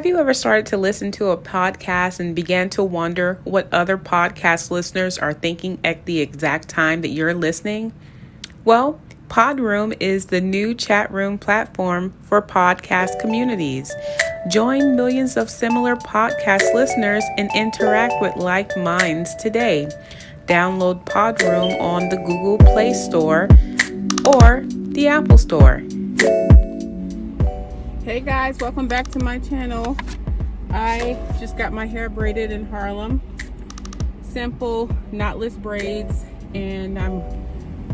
Have you ever started to listen to a podcast and began to wonder what other podcast listeners are thinking at the exact time that you're listening? Well, Podroom is the new chat room platform for podcast communities. Join millions of similar podcast listeners and interact with like minds today. Download Podroom on the Google Play Store or the Apple Store. Hey guys, welcome back to my channel. I just got my hair braided in Harlem. Simple, knotless braids, and I'm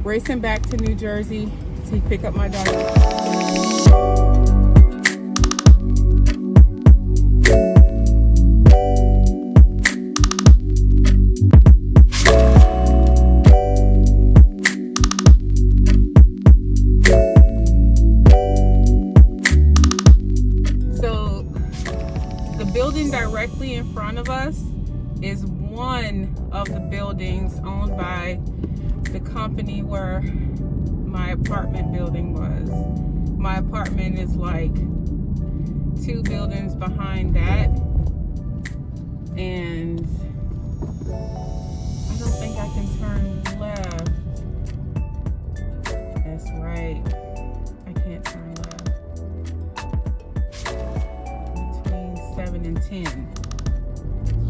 racing back to New Jersey to pick up my daughter. Directly in front of us is one of the buildings owned by the company where my apartment building was. My apartment is like 2 buildings behind that, and I don't think I can turn left. That's right, I can't turn left. 7 and 10.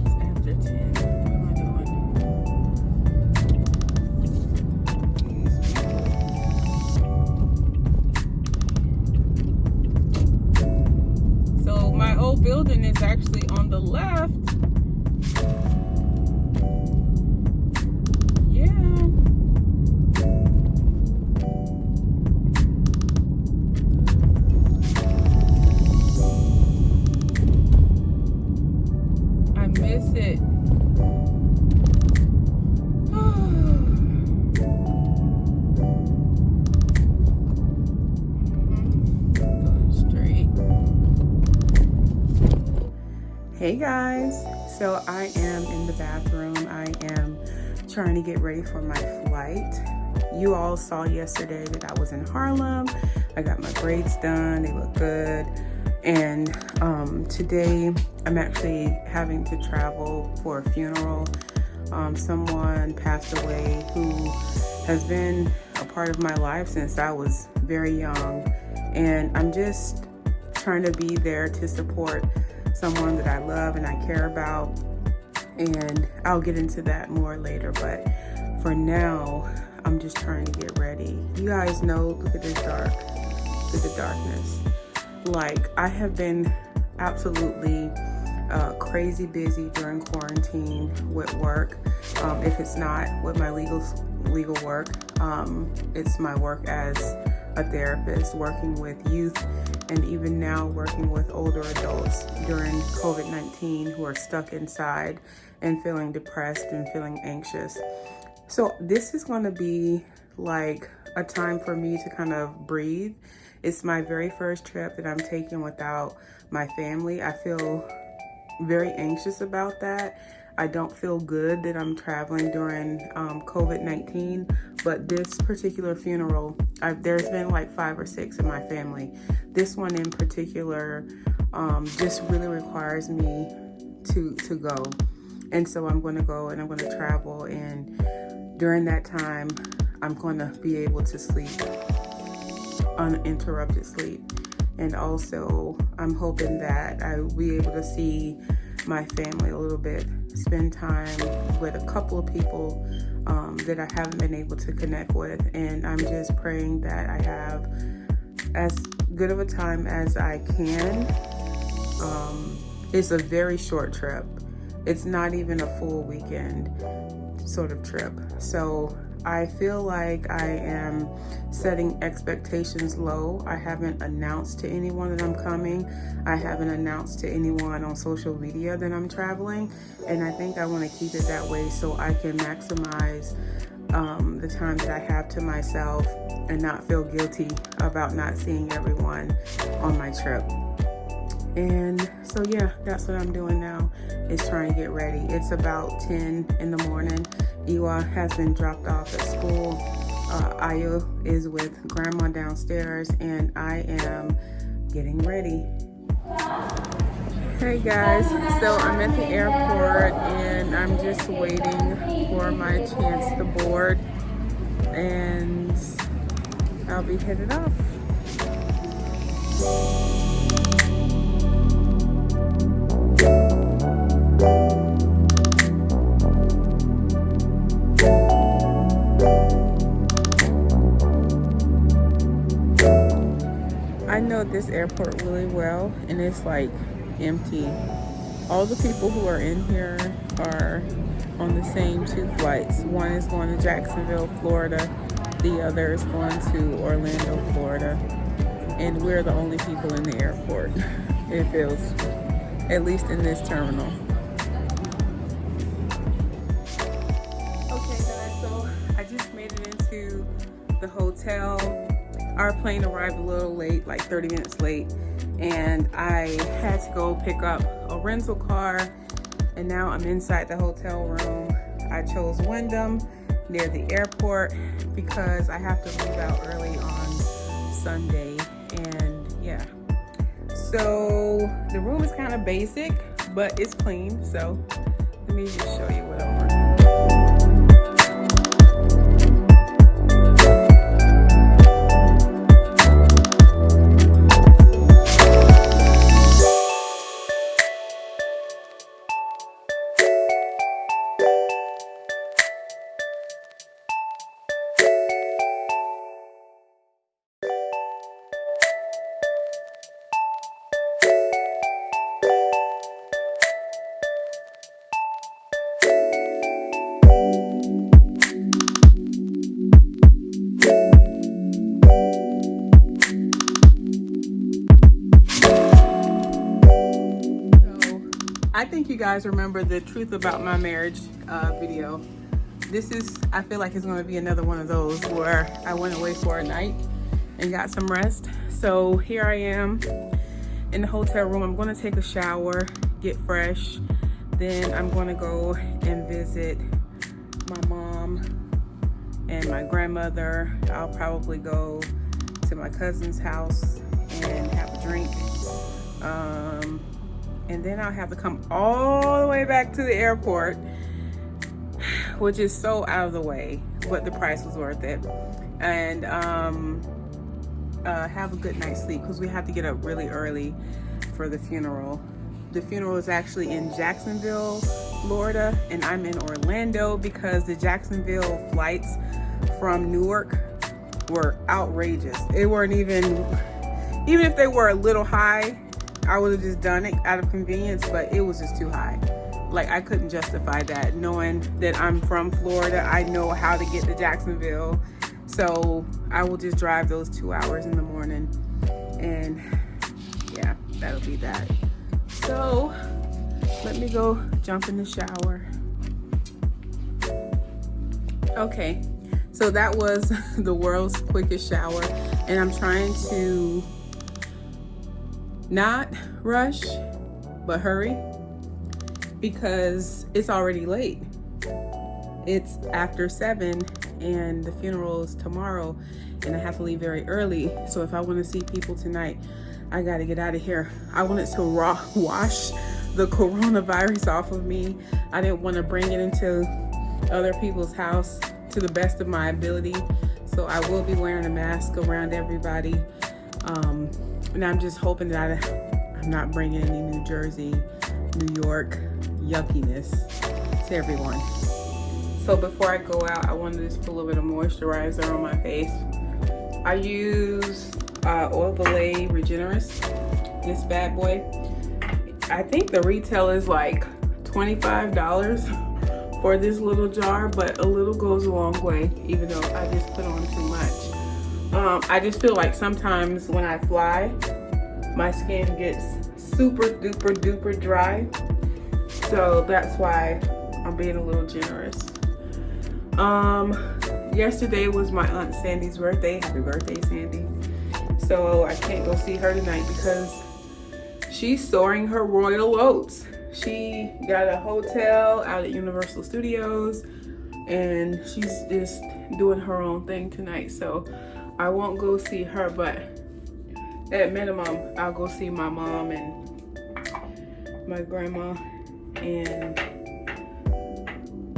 It's after 10. What am I doing? So my old building is actually on the left. Hey guys, so I am in the bathroom. I am trying to get ready for my flight. You all saw yesterday that I was in Harlem. I got my braids done, they look good. And today I'm actually having to travel for a funeral. Someone passed away who has been a part of my life since I was very young. And I'm just trying to be there to support someone that I love and I care about, and I'll get into that more later, but for now I'm just trying to get ready. You guys know, look at this dark, look at the darkness. Like, I have been absolutely crazy busy during quarantine with work. If it's not with my legal work, it's my work as a therapist, working with youth, and even now working with older adults during COVID-19 who are stuck inside and feeling depressed and feeling anxious. So this is going to be like a time for me to kind of breathe. It's my very first trip that I'm taking without my family. I feel very anxious about that. I don't feel good that I'm traveling during COVID-19, but this particular funeral, there's been like 5 or 6 in my family. This one in particular just really requires me to go. And so I'm going to go and I'm going to travel, and during that time, I'm going to be able to sleep, uninterrupted sleep. And also, I'm hoping that I will be able to see my family a little bit, spend time with a couple of people that I haven't been able to connect with. And I'm just praying that I have as good of a time as I can. It's a very short trip. It's not even a full weekend sort of trip. So I feel like I am setting expectations low. I haven't announced to anyone that I'm coming. I haven't announced to anyone on social media that I'm traveling. And I think I want to keep it that way so I can maximize the time that I have to myself and not feel guilty about not seeing everyone on my trip. And so yeah, that's what I'm doing now, is trying to get ready. It's about 10 in the morning. Iwa has been dropped off at school. Ayu is with grandma downstairs, and I am getting ready. Hey guys, so I'm at the airport and I'm just waiting for my chance to board and I'll be headed off. I know this airport really well and it's like empty. All the people who are in here are on the same two flights. One is going to Jacksonville, Florida. The other is going to Orlando, Florida. And we're the only people in the airport, it feels, at least in this terminal. Okay guys, so I just made it into the hotel. Our plane arrived a little late, like 30 minutes late, and I had to go pick up a rental car, and now I'm inside the hotel room. I chose Wyndham near the airport because I have to leave out early on Sunday, and yeah. So the room is kind of basic, but it's clean, so let me just show you what I'm working. I think you guys remember the truth about my marriage video. This is, I feel like it's going to be another one of those where I went away for a night and got some rest. So here I am in the hotel room. I'm going to take a shower, get fresh. Then I'm going to go and visit my mom and my grandmother. I'll probably go to my cousin's house and have a drink. And then I'll have to come all the way back to the airport, which is so out of the way, but the price was worth it. And have a good night's sleep because we have to get up really early for the funeral. The funeral is actually in Jacksonville, Florida, and I'm in Orlando because the Jacksonville flights from Newark were outrageous. They weren't even if they were a little high, I would have just done it out of convenience, but it was just too high. Like, I couldn't justify that. Knowing that I'm from Florida, I know how to get to Jacksonville. So I will just drive those 2 hours in the morning. And yeah, that'll be that. So let me go jump in the shower. Okay, so that was the world's quickest shower. And I'm trying to not rush, but hurry because it's already late. It's after 7 and the funeral is tomorrow and I have to leave very early. So if I want to see people tonight, I got to get out of here. I wanted to wash the coronavirus off of me. I didn't want to bring it into other people's house to the best of my ability. So I will be wearing a mask around everybody. And I'm just hoping that I'm not bringing any New Jersey, New York yuckiness to everyone. So before I go out, I want to just put a little bit of moisturizer on my face. I use Oil Belay Regenerist, this bad boy. I think the retail is like $25 for this little jar, but a little goes a long way, even though I just put on too much. I just feel like sometimes when I fly, my skin gets super duper duper dry. So that's why I'm being a little generous. Yesterday was my Aunt Sandy's birthday. Happy birthday, Sandy. So I can't go see her tonight because she's soaring her royal oats. She got a hotel out at Universal Studios and she's just doing her own thing tonight. So I won't go see her, but at minimum, I'll go see my mom and my grandma and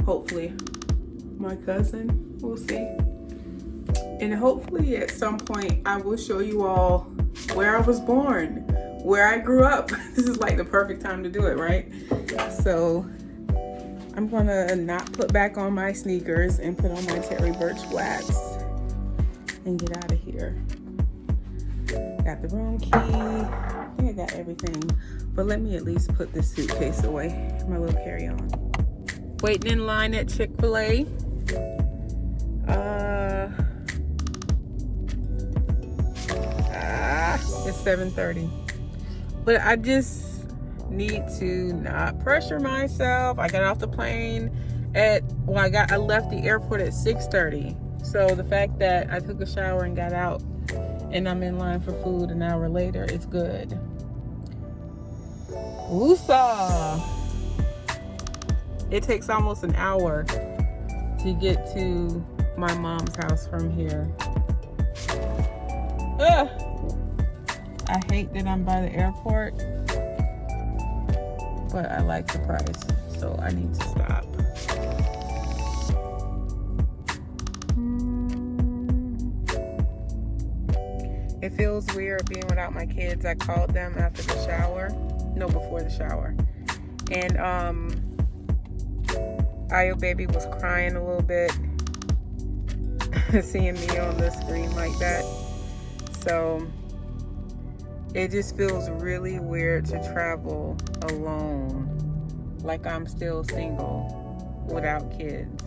hopefully my cousin. We'll see. And hopefully at some point I will show you all where I was born, where I grew up. This is like the perfect time to do it, right? So I'm gonna not put back on my sneakers and put on my Terry Birch flats and get out of here. Got the room key. I think I got everything, but let me at least put this suitcase away, my little carry-on. Waiting in line at Chick-fil-A. It's 7:30, but I just need to not pressure myself. I got off the plane I left the airport at 6:30. So the fact that I took a shower and got out and I'm in line for food an hour later, it's good. Woosah! It takes almost an hour to get to my mom's house from here. Ugh. I hate that I'm by the airport, but I like the price, so I need to stop. It feels weird being without my kids. I called them after the shower. No, before the shower. And Ayo baby was crying a little bit seeing me on the screen like that. So it just feels really weird to travel alone, like I'm still single without kids.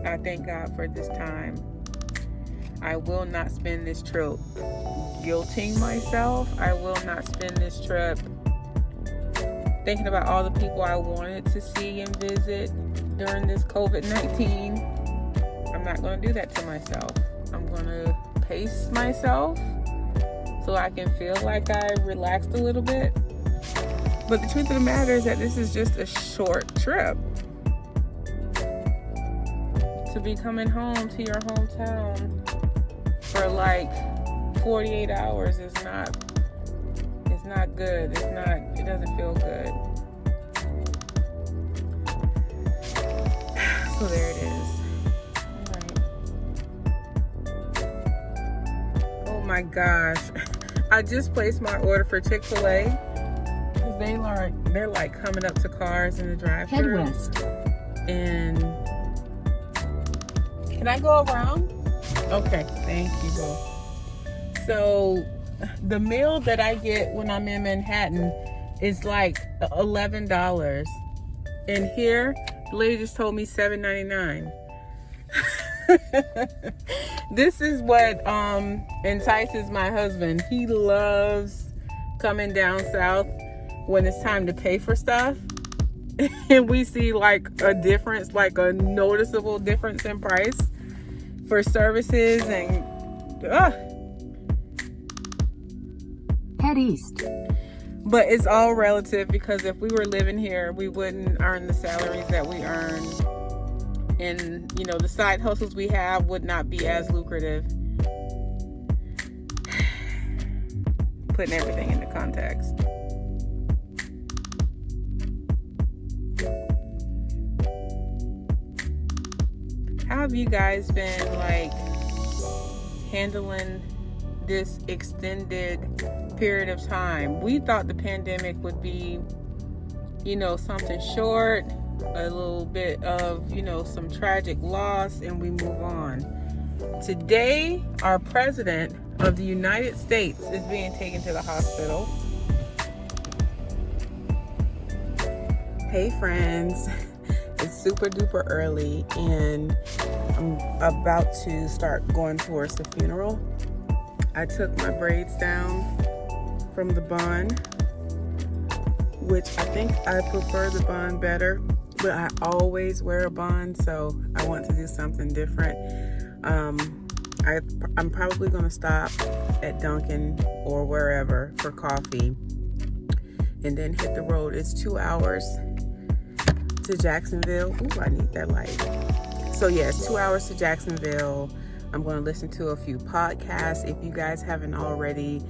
I thank God for this time. I will not spend this trip guilting myself. I will not spend this trip thinking about all the people I wanted to see and visit during this COVID-19. I'm not going to do that to myself. I'm going to pace myself so I can feel like I relaxed a little bit. But the truth of the matter is that this is just a short trip. To be coming home to your hometown for like 48 hours is not good. It doesn't feel good. So there it is. Oh my gosh. I just placed my order for Chick-fil-A because they're like coming up to cars in the drive-thru. Head west. And can I go around? Okay, thank you, Bo. So the meal that I get when I'm in Manhattan is like $11. And here, the lady just told me $7.99. This is what entices my husband. He loves coming down south when it's time to pay for stuff. And we see like a difference, like a noticeable difference in price for services and Head east. But it's all relative, because if we were living here, we wouldn't earn the salaries that we earn. And, you know, the side hustles we have would not be as lucrative. Putting everything into context. How have you guys been, like, handling this extended period of time? We thought the pandemic would be, you know, something short, a little bit of, you know, some tragic loss, and we move on. Today, our president of the United States is being taken to the hospital. Hey friends, it's super duper early and I'm about to start going towards the funeral. I took my braids down from the bun, which I think I prefer the bun better, but I always wear a bun, so I want to do something different. I'm probably going to stop at Dunkin' or wherever for coffee and then hit the road. It's 2 hours to Jacksonville. Ooh, I need that light. So yes, 2 hours to Jacksonville. I'm going to listen to a few podcasts. If you guys haven't already,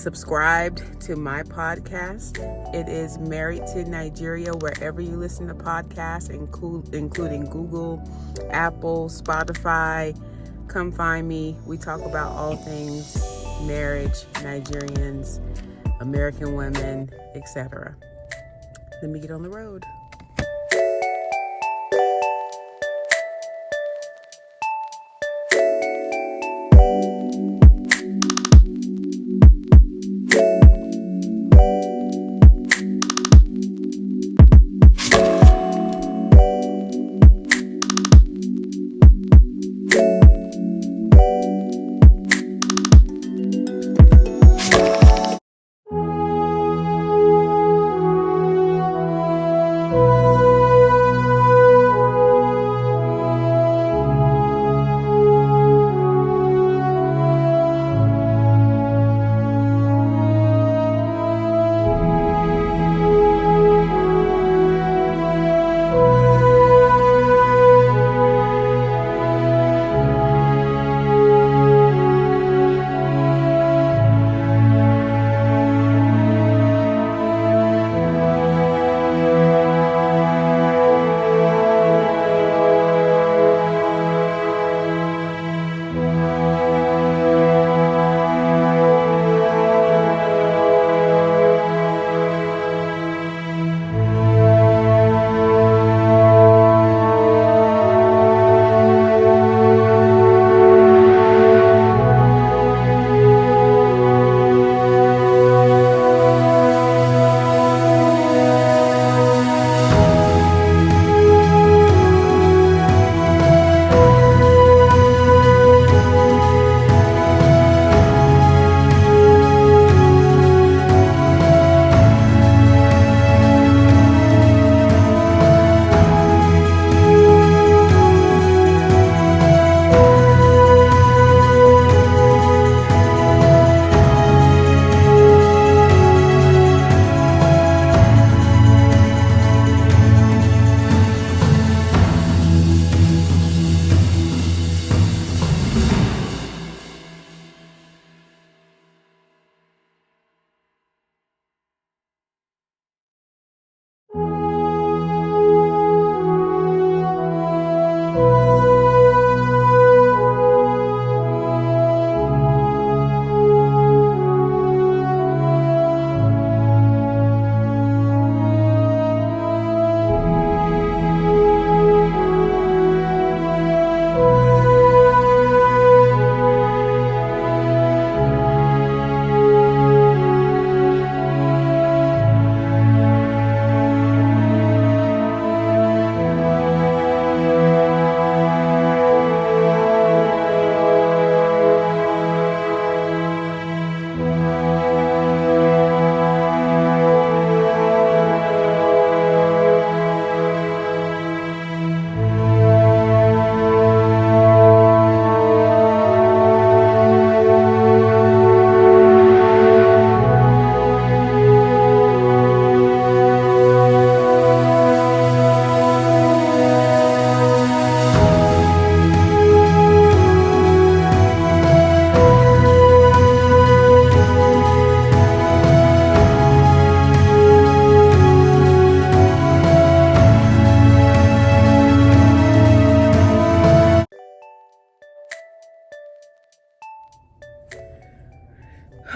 subscribed to my podcast. It is Married to Nigeria, wherever you listen to podcasts, including Google, Apple, Spotify. Come find me. We talk about all things marriage, Nigerians, American women, etc. Let me get on the road.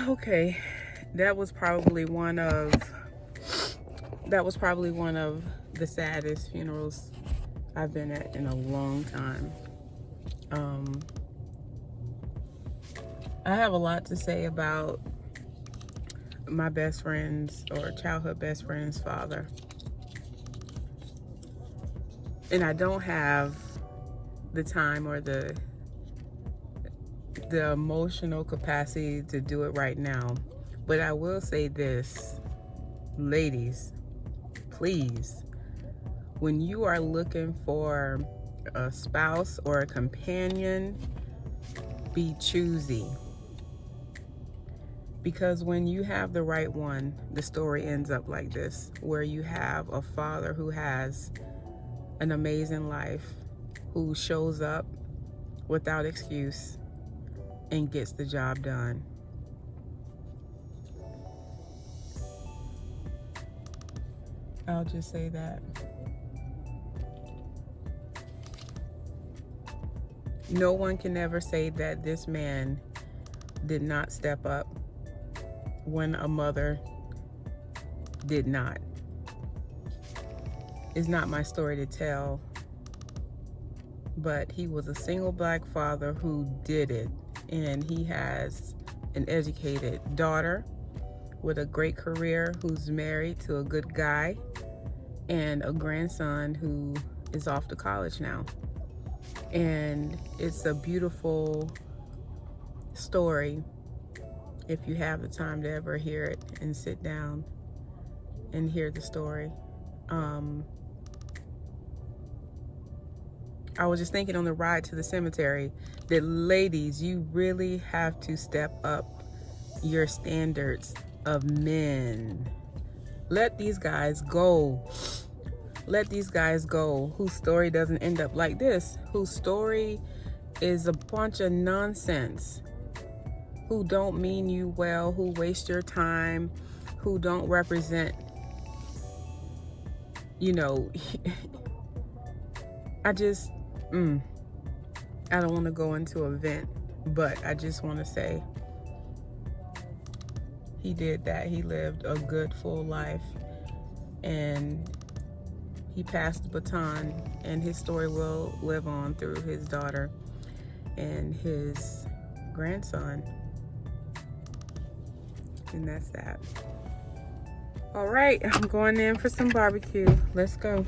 Okay, that was probably one of the saddest funerals I've been at in a long time. I have a lot to say about my best friend's or childhood best friend's father. And I don't have the time or the emotional capacity to do it right now. But I will say this, ladies, please, when you are looking for a spouse or a companion, be choosy. Because when you have the right one, the story ends up like this, where you have a father who has an amazing life, who shows up without excuse and gets the job done. I'll just say that. No one can ever say that this man did not step up when a mother did not. It's not my story to tell, but he was a single black father who did it, and he has an educated daughter with a great career who's married to a good guy, and a grandson who is off to college now. And it's a beautiful story if you have the time to ever hear it and sit down and hear the story. I was just thinking on the ride to the cemetery that, ladies, you really have to step up your standards of men. Let these guys go. Let these guys go whose story doesn't end up like this, whose story is a bunch of nonsense, who don't mean you well, who waste your time, who don't represent, you know. I just, I don't want to go into a vent, but I just want to say he did that. He lived a good, full life, and he passed the baton, and his story will live on through his daughter and his grandson. And that's that. All right, I'm going in for some barbecue. Let's go.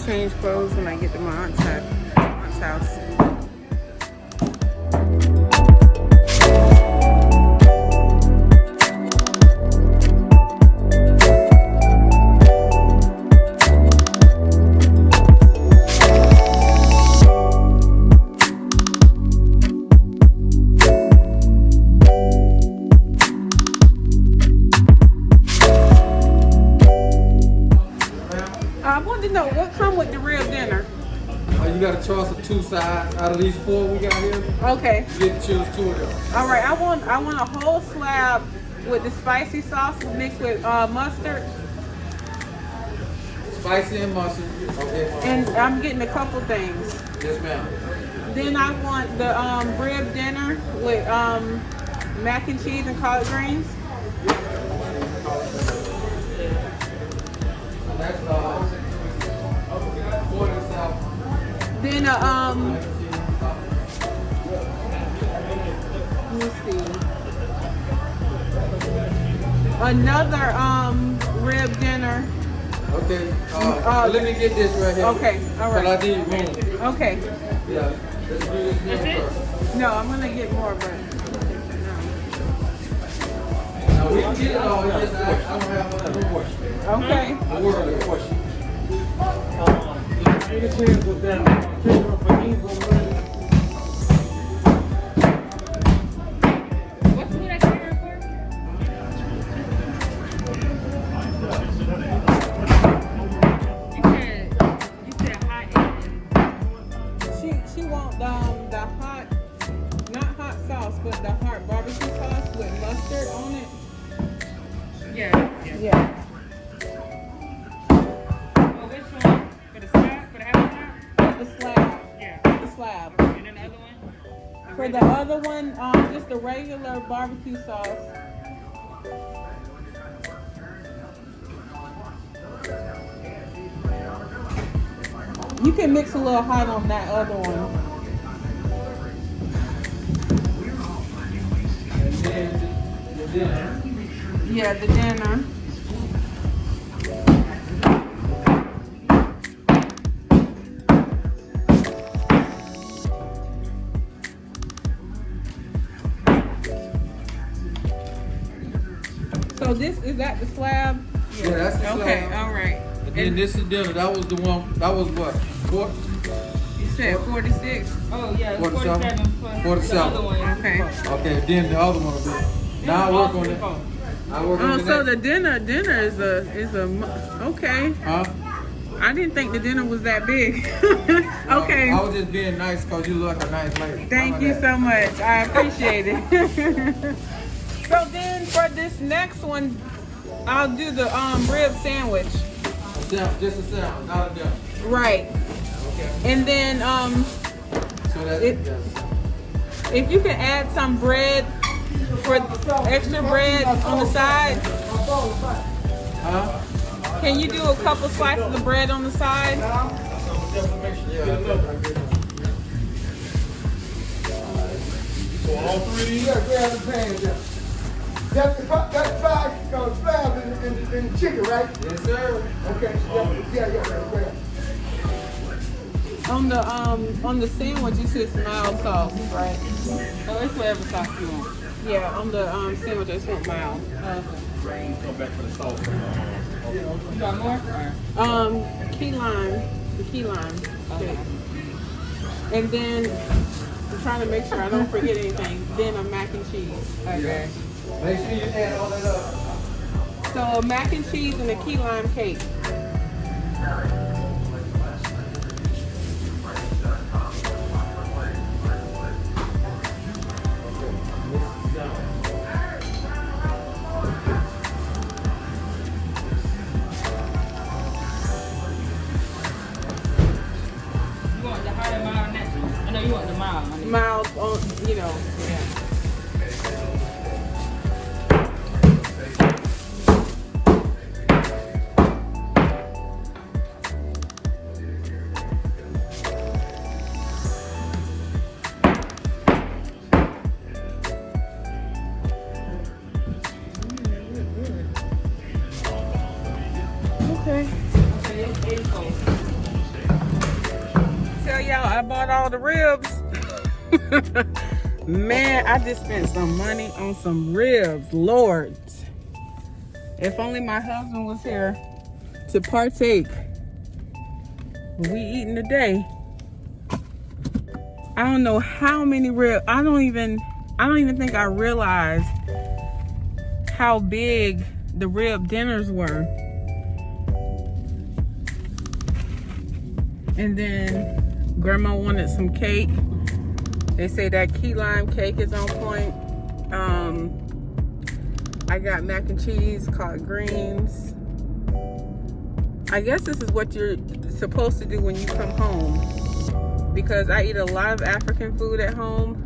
Change clothes when I get to my aunt's house. I wanted to know what come with the rib dinner. You got a choice of 2 sides out of these 4 we got here. Okay. You get to choose 2 of them. All right. I want a whole slab with the spicy sauce mixed with mustard. Spicy and mustard. Okay. And I'm getting a couple things. Yes, ma'am. Then I want the rib dinner with mac and cheese and collard greens. That's 40 south. Then let me see. Another rib dinner. Okay. Let me get this right here. Okay. All right. But I need room. Okay. Yeah. Let's do this first. No, I'm gonna get more, but Now we can get it all. It's just I don't have another question. okay. The word of question. What food I can report? You said hot and mustard on it? Yeah. Yeah. Well, which one? For the slab? For the half slab? The slab. Yeah. The slab. And then the other one? For the other one, just the regular barbecue sauce. You can mix a little hot on that other one. And then the dinner. Yeah, the dinner. So this is that the slab? Yeah, that's the Okay, slab. all right. And then this is dinner. That was the one. That was what? You said 46. Oh, yeah, it's 47? 47 plus 47. the other one. Okay. Okay, then the other one will be. Now I work on it. I work on Oh, the so next. the dinner is okay. Huh? I didn't think the dinner was that big. Okay. I was just being nice because you look like a nice lady. Thank you so much. I appreciate it. So then for this next one, I'll do the rib sandwich. Just a sandwich, not a dinner. Right. Okay. And then So that's It- yes. if you can add some bread for extra bread on the side, Huh? can you do a couple slices of bread on the side? Yeah. All three of these? Yeah, grab the pan down. That's five slabs in the chicken, right? Yes, sir. Okay, yeah, grab. On the sandwich, you said mild sauce, right? Oh, it's whatever sauce you want. Yeah, on the sandwich, I just want mild. You got more? Key lime, the key lime. Okay. And then I'm trying to make sure I don't forget anything. Then a mac and cheese. Okay. Make sure you add all that up. So a mac and cheese and a key lime cake. You want the hot and mild next one? I know you want the mild. Honey. Mild on, yeah. Okay. Okay, it's 84. Tell y'all I bought all the ribs. Man, I just spent some money on some ribs. Lord. If only my husband was here to partake. We eating today. I don't know how many ribs. I don't even think I realized how big the rib dinners were. And then grandma wanted some cake. They say that key lime cake is on point. I got mac and cheese, collard greens. I guess this is what you're supposed to do when you come home, because I eat a lot of African food at home.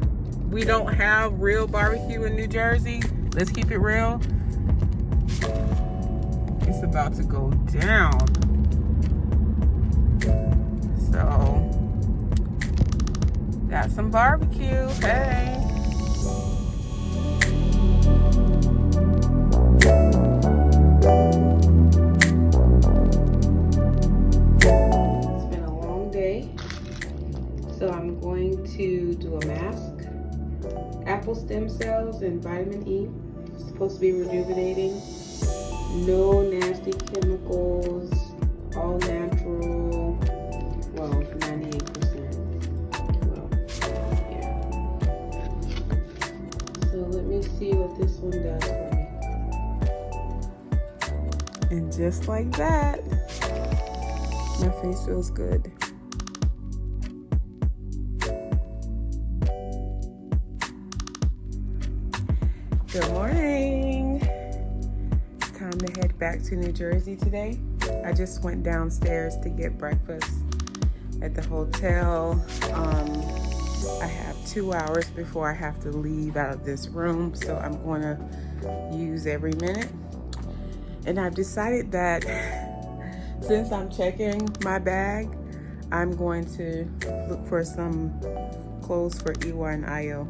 We don't have real barbecue in New Jersey. Let's keep it real. It's about to go down. So, got some barbecue, hey. It's been a long day, so I'm going to do a mask. Apple stem cells and vitamin E. It's supposed to be rejuvenating. No nasty chemicals, all natural. Well, 98%. Well, yeah. So let me see what this one does for me. And just like that, my face feels good. Good morning. Time to head back to New Jersey today. I just went downstairs to get breakfast at the hotel. I have 2 hours before I have to leave out of this room, so I'm going to use every minute. And I've decided that since I'm checking my bag, I'm going to look for some clothes for Iwa and Ayo.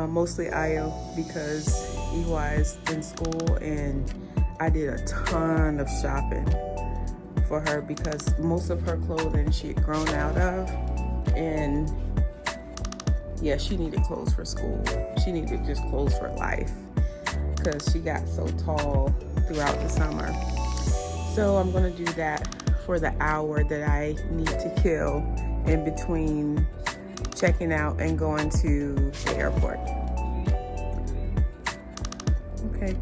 Mostly Ayo because Iwa is in school and I did a ton of shopping for her because most of her clothing she had grown out of, and yeah, she needed clothes for school. She needed just clothes for life because she got so tall throughout the summer. So I'm gonna do that for the hour that I need to kill in between checking out and going to the airport. Okay,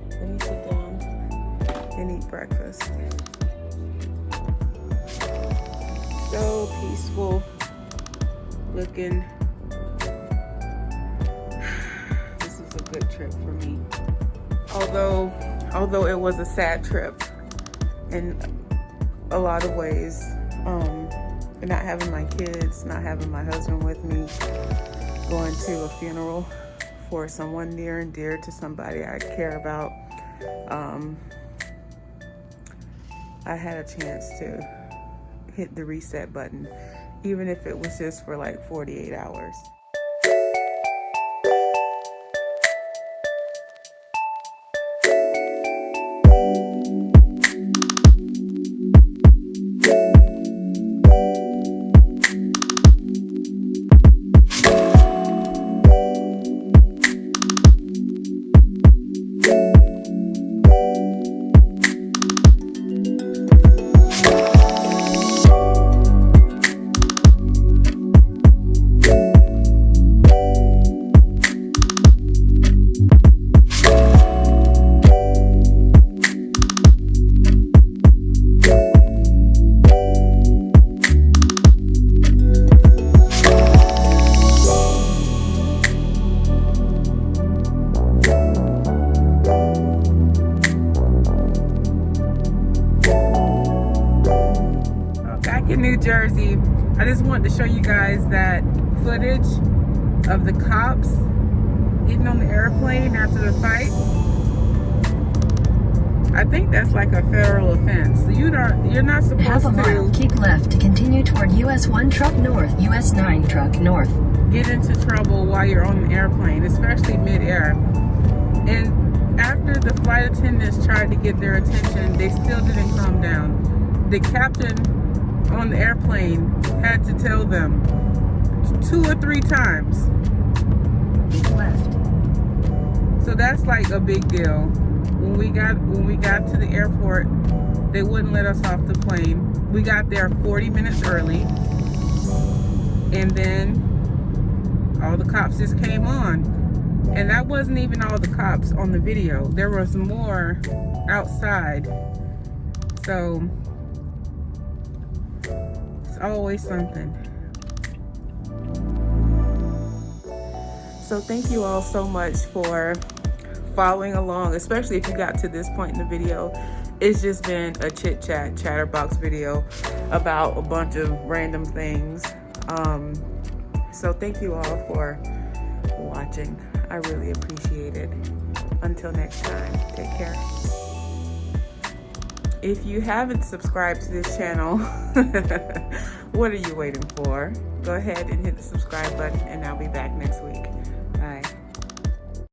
let me sit down and eat breakfast. So peaceful looking. This is a good trip for me. Although it was a sad trip in a lot of ways. Not having my kids, not having my husband with me, going to a funeral for someone near and dear to somebody I care about. I had a chance to hit the reset button, even if it was just for like 48 hours. In New Jersey, I just wanted to show you guys that footage of the cops getting on the airplane after the fight. I think that's like a federal offense. So you're not supposed half a mile, to keep left to continue toward US 1 truck north, US 9 truck north. Get into trouble while you're on the airplane, especially mid-air. And after the flight attendants tried to get their attention, they still didn't calm down. The captain on the airplane had to tell them 2 or 3 times. Keep left. So that's like a big deal. When we got to the airport, they wouldn't let us off the plane. We got there 40 minutes early, and then all the cops just came on. And that wasn't even all the cops on the video. There was more outside. So it's always something. So thank you all so much for following along, especially if you got to this point in the video. It's just been a chit chat chatterbox video about a bunch of random things. So thank you all for watching. I really appreciate it. Until next time, take care. If you haven't subscribed to this channel, what are you waiting for? Go ahead and hit the subscribe button, and I'll be back next week.